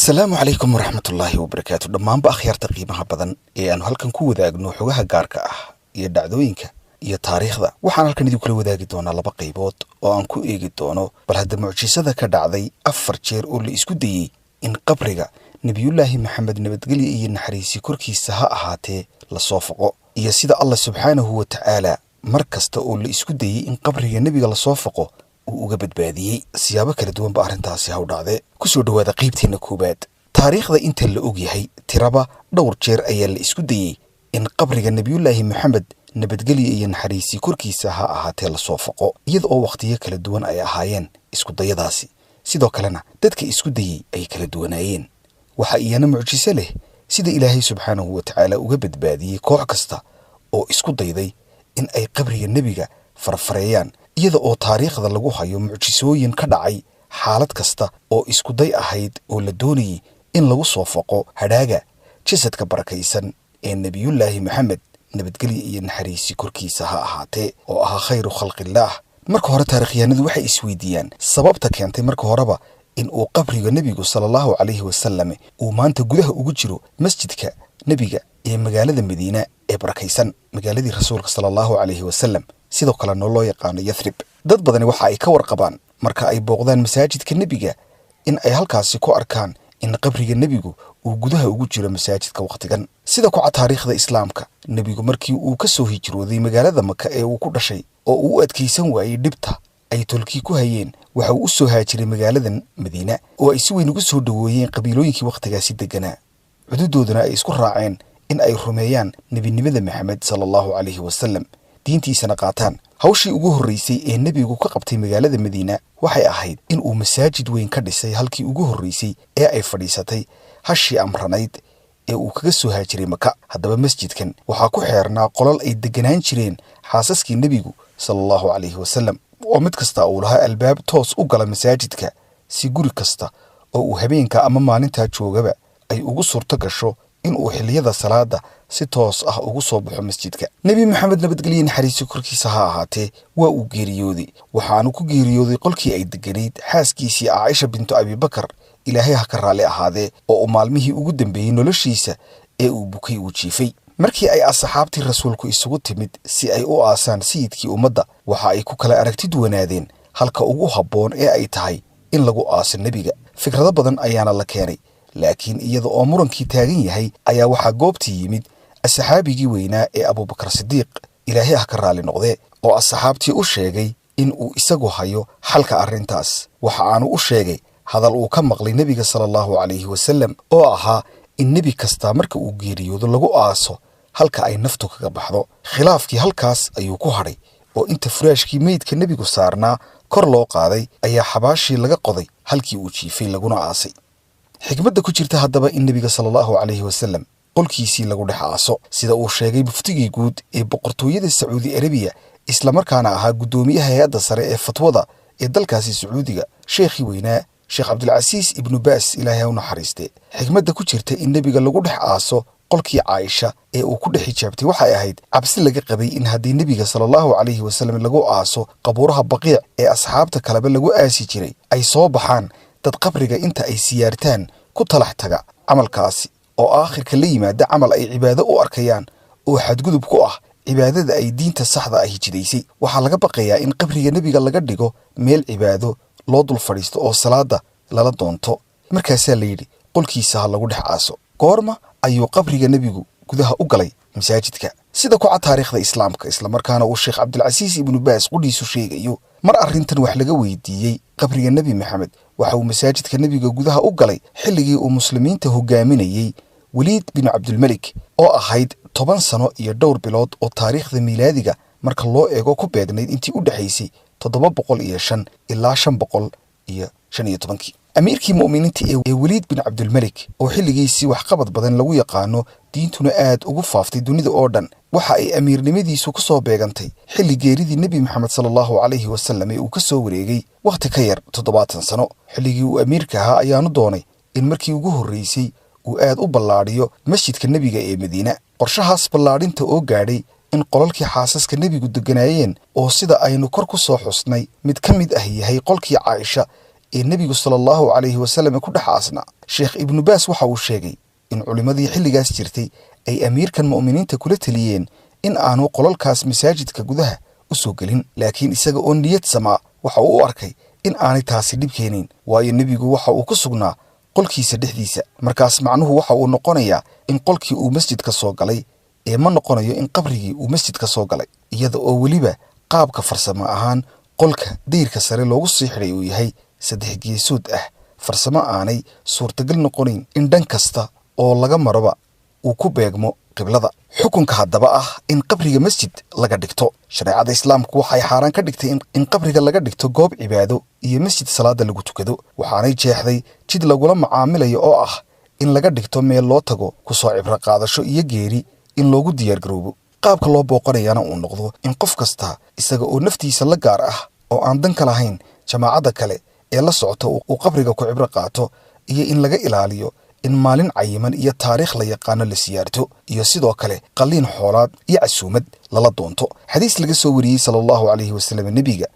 السلام عليكم ورحمة الله وبركاته. دمان بأخيار تقييمها بدن أنو هلكن كو وداغنو xogaha gaarka ah iyo dhacdooyinka iyo taariikhda waxaan halkan idin kula wadaagi doonaa laba qaybood oo aan ku eegi doono bal hadda mucjisada ka dhacday 4 jeer oo la isku dayay in qabriga nabiyullaahi maxamed nabadgelyo iyo naxariisi korkiisa ha ahaatee la soo foqo iyo sida Allah subhanahu wa ta'ala markasta oo la isku dayay in qabriga nabiga la soo foqo uu uga badbaadiyay siyaabo kala duwan ba arrintaasi ha u dhacday ku soo dhawaada qaybteena koobaad taariikhda inta la og yahay tiraba dhowr jeer ayaa la isku dayay in qabriga nabiyullaahi maxamed nabadgelyo iyo naxariisi korkiisa ha ahaatee la soo foqo iyada oo waqtiyo kala duwan ay ahaayeen isku dayadaasi sidoo kalena dadka isku dayay ay kala duwanaayeen waxa iyana mucjiso leh sida ilaahay subhanahu wa ta'ala uga badbaadiyay koox kasta oo isku dayday in ay qabriga nabiga farfareeyaan iyada oo taariikhda lagu hayo mucjisooyin ka dhacay xaalad kasta oo isku day ahayd oo la doonayay in lagu soo foqo hadhaaga jasadka barakaysan ee nabiyullaahi maxamed nabadgelyo iyo naxariisi korkiisa ha ahaatee oo aha khayru khalqillaah marka hore taariikhyahanadu waxay isweydiiyaan sababta keentay marka horeba in uu qabriga nabigu sallallahu alayhi wasallam uu maanta gudaha ugu jiro masjidka nabiga ee magaalada Madiina ee barakaysan magaaladii rasuulka sallallahu alayhi wasallam sidoo kale loo yaqaan Yathrib dad badan waxa ay ka warqabaan marka ay booqdaan masaajidka nabiga in ay halkaasi ku arkaan in qabriga nabigu uu gudaha ugu jiro masaajidka waqtigan sida ku taariikhda islaamka nabigu markii uu ka soo hijrooday magaalada Makka ee uu ku dhashay oo uu adkeysan waayay dhibta ay tolkii ku hayeen waxa uu soo haajiray magaaladan Madiina oo ay si weyn ugu soo dhaweeyeen qabiilooyinkii waqtigaasi deganaa xuduudoodana ay isku raaceen in ay rumeeyaan nabinimada Maxamed sallallahu alayhi wasallam diintiisana qaataan hawshii ugu horeysay ee nabigu ka qabtay magaalada Madiina waxay ahayd in uu masaajid weyn ka dhisay halkii ugu horeysay ee ay fadhiisatay hashii amranayd ee uu kaga soo haajiray Makka hadaba masjidkan waxa ku xeernaa qolal ay deganaan jireen xaasaskii nabigu sallallahu alayhi wasallam oo mid kasta uu lahaa albaab toos u gala masaajidka si guri kasta oo uu habeenka ama maalinta joogaba ay ugu suurto gasho in uu xilliyada salaada si toos ah ugu soo baxo masjidka nabi maxamed nabadgelyo naxariisi korkiisa ha ahaatee waa uu geeriyooday waxaanu ku geeriyooday qolkii ay deganayd xaaskiisii Aisha bintu Abi Bakr ilaahay ha ka raali ahaadee oo maalmihii ugu dambeeyay noloshiisa ee uu bukay uu jiifay markii ay asxaabtii rasuulku isugu timid si ay u aasaan sayidkii ummadda waxa ay ku kala aragti duwanaadeen halka ugu habboon ee ay tahay in lagu aaso nabiga fikrado badan ayaana la keenay laakiin iyada oo murankii taagan yahay ayaa waxa goobtii yimid asxaabigii weynaa ee Abu Bakr Sidiiq ilaahay ha ka raali noqdee oo asxaabtii u sheegay in uu isagu hayo xalka arrintaas waxa aanu u sheegay hadal uu ka maqlay nabiga sallallahu alayhi wasallam oo ahaa in nabi kasta marka uu geeriyoodo lagu aaso halka ay naftu kaga baxdo khilaafkii halkaas ayuu ku haray oo inta furaashkii meydka nabigu saarnaa kor loo qaaday ayaa xabaashii laga qoday halkii uu jiifay laguna aasay xikmadda ku jirta hadaba in nabiga sallallahu alayhi wasallam qolkiisii lagu dhex aaso sida uu sheegay muftigii guud ee boqortooyada Sacuudi Arabiya isla markaana ahaa gudoomiyaha hay'adda sare ee fatwada ee dalkaasi Sacuudiga sheekhi weynaa Sheekh Abdul Aziz ibn Baas ilaahay u naxariiste xikmadda ku jirta in nabiga lagu dhex aaso qolkii Aisha ee uu ku dhex xijaabtay waxay ahayd cabsi laga qabay in haddii nabiga sallallahu alayhi wasallam lagu aaso qabuuraha baqiic ee asxaabta kaleba lagu aasi jiray ay soo baxaan dad qabriga inta ay siyaartaan ku talax taga amalkaasi oo aakhirka la yimaada amal ay cibaado u arkayaan oo xadgudub ku ah cibaadada ay diinta saxda ah jidaysay waxa laga baqayaa in qabriga nabiga laga dhigo meel cibaado loo dul fadhiisto oo salaada lala doonto markaas la yiri qolkiisa ha lagu dhex aaso goorma ayuu qabriga nabigu gudaha u galay masaajidka sida ku taariikhda islaamka isla markaana uu Sheekh Abdul Aziz ibn Baas qodiisu sheegayo mar arrintan wax laga weydiiyay qabriga nabi maxamed waxa uu masaajidka nabiga gudaha u galay xilligii uu muslimiinta hogaaminayay Waliid bin Abdul Malik oo ahayd 10 sano iyo dhowr bilood oo taariikhda miilaadiga marka loo eego ku beegnayd intii u dhaxaysay 705 ilaa 515 amiirkii muuminiinta ee Waliid bin Abdul Malik oo xilligiisii wax qabad badan lagu yaqaano diintuna aad ugu faaftay dunida oo dhan waxa ay amiirnimadiisu ku soo beegantay xilli geeridii nabi maxamed sallallahu alayhi wasallam uu ka soo wareegay waqti ka yar 70 sano xilligii uu amiirka ahaa ayaanu doonay in markii ugu horeysay uu aad u ballaadhiyo masjidka nabiga ee Madiina qorshahaas ballaadhinta oo gaadhay in qolalkii xaasaska nabigu deganaayeen oo sida aynu kor ku soo xusnay mid ka mid ah yahay qolkii Aisha ee nebigu sallallahu calayhi wasallam ku dhex aasnaa. sheekh ibnu baas waxa uu sheegay in culimmadii xilligaas jirtay ay amiirkan mu'miniinta kula taliyeen in aanu qolalkaas masaajidka gudaha u soo gelin, laakiin isaga oo niyad samaa waxa uu u arkay in aanay taasi dhib keenin, waayo nebigu waxa uu ku sugnaa qolkiisa dhexdiisa. markaas macnuhu waxa uu noqonayaa in qolkii uu masjidka soo galay ee ma noqonayo in qabrigii uu masjidka soo galay, iyada oo weliba qaabka farsamo ahaan qolka dayrka sare loogu sii xidhay uu yahay 3 geesood ah, farsamo aanay suurtagal noqonayn in dhan kasta oo laga maroba uu ku beegmo qiblada. xukunka haddaba ah in qabriga masjid laga dhigto, shareecada islaamku waxay xaaraan ka dhigtay in qabriga laga dhigto goob cibaado iyo masjid salaada lagu tukado, waxaanay jeexday jid lagula macaamilayo oo ah in laga dhigto meel loo tago ku soo cibro qaadasho iyo geeri in loogu diyaargaroobo. qaabka loo booqanayana uu noqdo in qof kasta isaga oo naftiisa la gaar ah oo aan dan ka lahayn jamaacadda kale ee la socota uu qabriga ku cibro qaato, iyo in laga ilaaliyo in maalin cayiman iyo taariikh la yaqaano la siyaarto, iyo sidoo kale qalliin xoolaad iyo casuumad lala doonto. xadiis laga soo wariyey sallallahu calayhi wasallam nebiga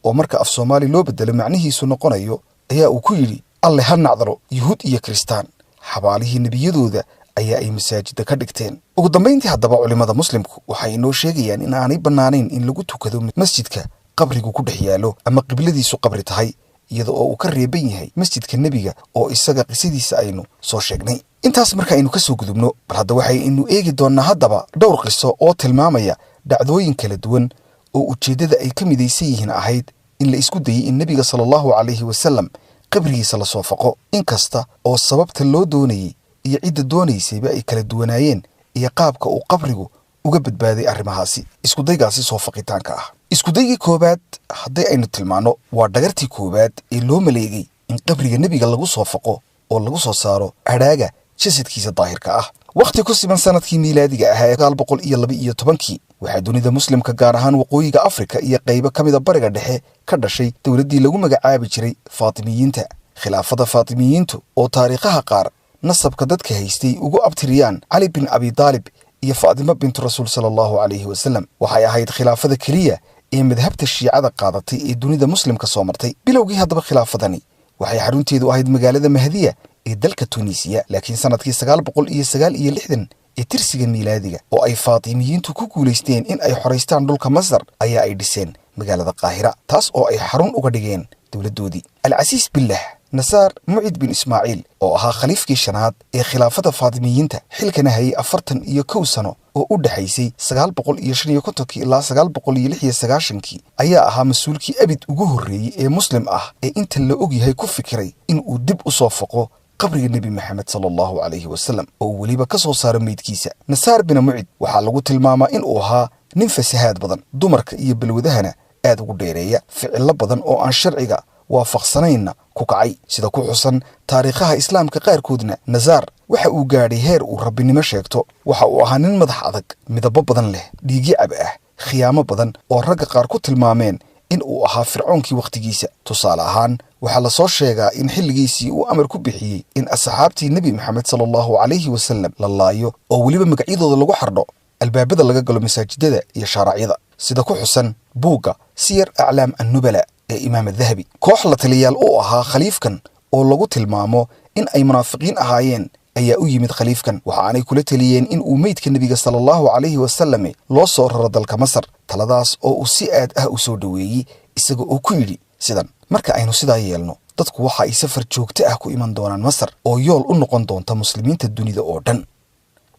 oo marka af Soomaali loo bedelo macnihiisu noqonayo ayaa uu ku yidhi: alle ha nacdalo yuhuud iyo kristaan, xabaalihii nebiyadooda ayaa ay masaajida ka dhigteen. ugu dambayntii haddaba culimmada muslimku waxay inoo sheegayaan in aanay bannaanayn in lagu tukado masjidka qabrigu ku dhex yaallo ama qibladiisu qabri tahay, iyada oo uu ka reeban yahay masjidka nebiga oo isaga qisadiisa aynu soo sheegnay. intaas marka aynu ka soo gudubno, bal hadda waxaynu eegi doonnaa haddaba dhowr qiso oo tilmaamaya dhacdooyin kala duwan oo ujeeddada ay ka midaysan yihiin ahayd in la isku dayey in nebiga sallallahu calayhi wasallam qabrigiisa la soo faqo, inkasta oo sababta loo doonayey iyo cidda doonaysayba ay kala duwanaayeen iyo qaabka uu qabrigu uga badbaaday arrimahaasi iskudaygaasi soo faqitaanka ah. iskudaygii koowaad haddii aynu tilmaanno waa dhagartii koowaad ee loo maleegay in qabriga nebiga lagu soo faqo oo lagu soo saaro hadhaaga jasadkiisa daahirka ah. wakhti ku siman sanadkii miilaadiga ahaa ee 912 waxaa dunida muslimka gaar ahaan waqooyiga Afrika iyo qaybo ka mid ah bariga dhexe ka dhashay dowladdii lagu magacaabi jiray Faatimiyiinta. khilaafada Faatimiyiintu oo taariikhaha qaar nasabka dadka haystay ugu abtiriyaan Ali bin Abi Talib iyo Fatima bint Rasuul sallallahu calayhi wasallam, waxay ahayd khilaafada kaliya ee madhabta Shiicada qaadatay ee dunida muslimka soo martay. bilowgii haddaba khilaafadani waxay xarunteedu ahayd magaalada Mahdiya ee dalka Tunisiya, laakiin sanadkii 969 ee tirsiga miilaadiga oo ay Faatimiyiintu ku guuleysteen in ay xoreystaan dhulka Masar ayaa ay dhiseen magaalada Qaahira, taas oo ay xarun uga dhigeen dowladoodii. Al-Casiis billah Nasaar Mucid bin Ismaaciil oo ahaa khaliifkii shanaad ee khilaafada Faatimiyiinta xilkana hayay 41 sano oo u dhaxaysay 955 ilaa 996 ayaa ahaa mas'uulkii abid ugu horreeyay ee muslim ah ee inta la og yahay ku fikiray in uu dib u soo faqo qabriga nebi maxamed sallallahu calayhi wasallam oo weliba ka soo saaro meydkiisa. Nasaar bin Mucid waxaa lagu tilmaamaa in uu ahaa nin fasahaad badan, dumarka iyo balwadahana aad ugu dheereeya, ficilo badan oo aan sharciga waafaqsanayna ku kacay. sida ku xusan taariikhaha islaamka qaarkoodna, Nasaar waxa uu gaadhay heer uu rabbinimo sheegto. waxa uu ahaa nin madax adag, midabo badan leh, dhiigyacab ah, khiyaamo badan oo ragga qaar ku tilmaameen in uu ahaa fircoonkii wakhtigiisa. tusaale ahaan waxaa la soo sheegaa in xilligiisii uu amar ku bixiyey in asxaabtii nebi maxamed sallallahu calayhi wasallam la laayo oo weliba magacyadooda lagu xardho albaabada laga galo masaajidada iyo shaaracyada, sida ku xusan buugga Siyar Aclaam An-Nubala ee Imaam Dahabi. koox la taliyaal u ahaa khaliifkan oo lagu tilmaamo in ay munaafiqiin ahaayeen ayaa u yimid khaliifkan, waxaanay kula taliyeen in uu meydka nebiga sallallahu calayhi wasallam loo soo raro dalka Masar. taladaas oo uu si aad ah u soo dhaweeyey, isaga oo ku yidhi sidan: marka aynu sidaa yeelno, dadku waxa ay safar joogto ah ku iman doonaan Masar oo yool u noqon doonta muslimiinta dunida oo dhan.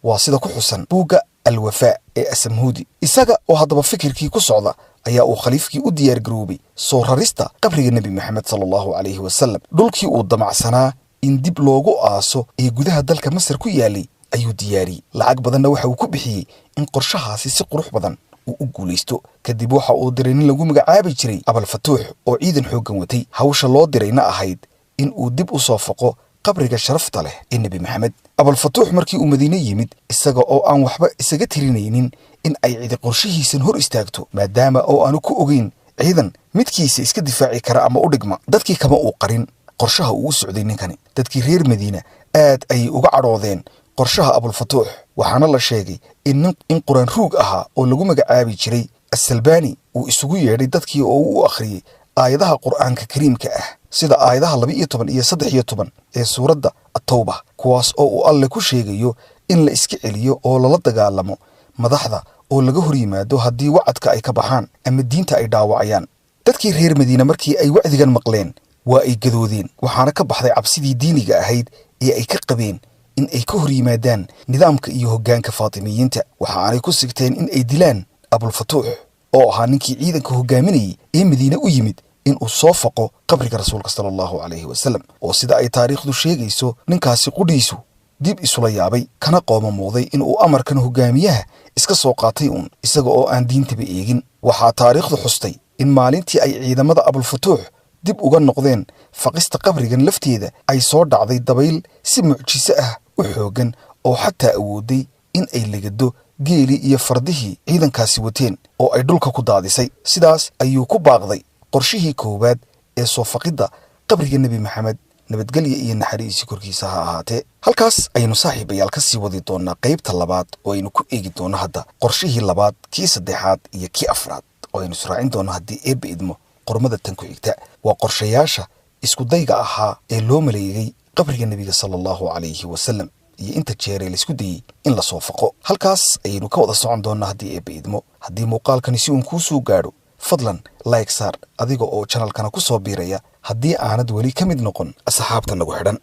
waa sida ku xusan buugga Al-Wafaa ee Asamhudi. isaga oo haddaba fikirkii ku socda ayaa uu khaliifkii u diyaar garoobay soo rarista qabriga nebi maxamed sallallahu calayhi wasallam. dhulkii uu damacsanaa in dib loogu aaso ee gudaha dalka Masar ku yaalay ayuu diyaariyey. lacag badanna waxa uu ku bixiyey in qorshahaasi si qurux badan uu u guulaysto. kadib waxa uu diray nin lagu magacaabi jiray Abalfatuux oo ciidan xooggan watay. hawsha loo dirayna ahayd in uu dib u soo faqo qabriga sharafta leh ee nebi maxamed. Abalfatuux markii uu Madiine yimid, isaga oo aan waxba isaga tirinaynin in ay cidi qorshihiisan hor istaagto, maadaama oo aanu ku ogeyn ciidan midkiisa iska difaaci kara ama u dhigma. dadkii kama uu qarin qorshaha uu u socday ninkani. dadkii reer Madiina aad ayay uga cadhoodeen qorshaha Abalfatuux, waxaana la sheegay in quraan ruug ahaa oo lagu magacaabi jiray As-Salbaani uu isugu yeedhay dadkii oo u akhriyay aayadaha qur'aanka kariimka ah. sida aayadaha 12 iyo 13 ee suuradda at-tawbah, kuwaas oo uu alle ku sheegayo in la iska celiyo oo lala dagaalamo madaxda oo laga hor yimaado haddii wacadka ay ka baxaan ama diinta ay dhaawacayaan. dadkii reer Madiina markii ay wacdigan maqleen waa ay gadoodeen, waxaana ka baxday cabsidii diiniga ahayd ee ay ka qabeen in ay ka hor yimaadaan nidaamka iyo hoggaanka Faatimiyiinta. waxaanay ku sigteen in ay dilaan Abulfatuux oo ahaa ninkii ciidanka hogaaminayay ee Madiina u yimid in uu soo faqo qabriga rasuulka sallallahu alayhi wasallam. oo sida ay taariikhdu sheegayso ninkaasi qudhiisu dib isula yaabay kana qoomamooday in uu amarkan hogaamiyaha iska soo qaatay isaga oo aan diintaba eegin. waxaa taariikhdu xustay in maalintii ay ciidamada Abulfatuux dib uga noqdeen faqista qabrigan lafteeda ay soo dhacday dabayl si mucjiso ah u xoogan oo xataa awooday in ay legado geeli iyo fardihii ciidankaasi wateen oo ay dhulka ku daadisay. sidaas ayuu ku baaqday qorshihii koowaad ee soo faqidda qabriga Nabi Maxamed, nabadgelyo iyo naxariis korkiisa ha ahaatee. halkaas aynu saaxiibayaal ka sii wadi doonaa qaybta labaad oo aynu ku eegi doono hadda qorshihii labaad, kii saddexaad iyo kii afraad oo aynu israacin doono haddii eebba idmo qormada tan ku xigta. waa qorshayaasha isku dayga ahaa ee loo maleegay qabriga Nabiga sallallahu alayhi wasallam iyo inta jeer la isku dayay in la soo faqo. halkaas aynu ka wada socon doonaa haddii eebba idmo. haddii muuqaalkani si uun kuu soo gaadho fadlan like saar adiga oo channelkana ku soo biiraya haddii aanad weli ka mid noqon asxaabta nagu xidhan.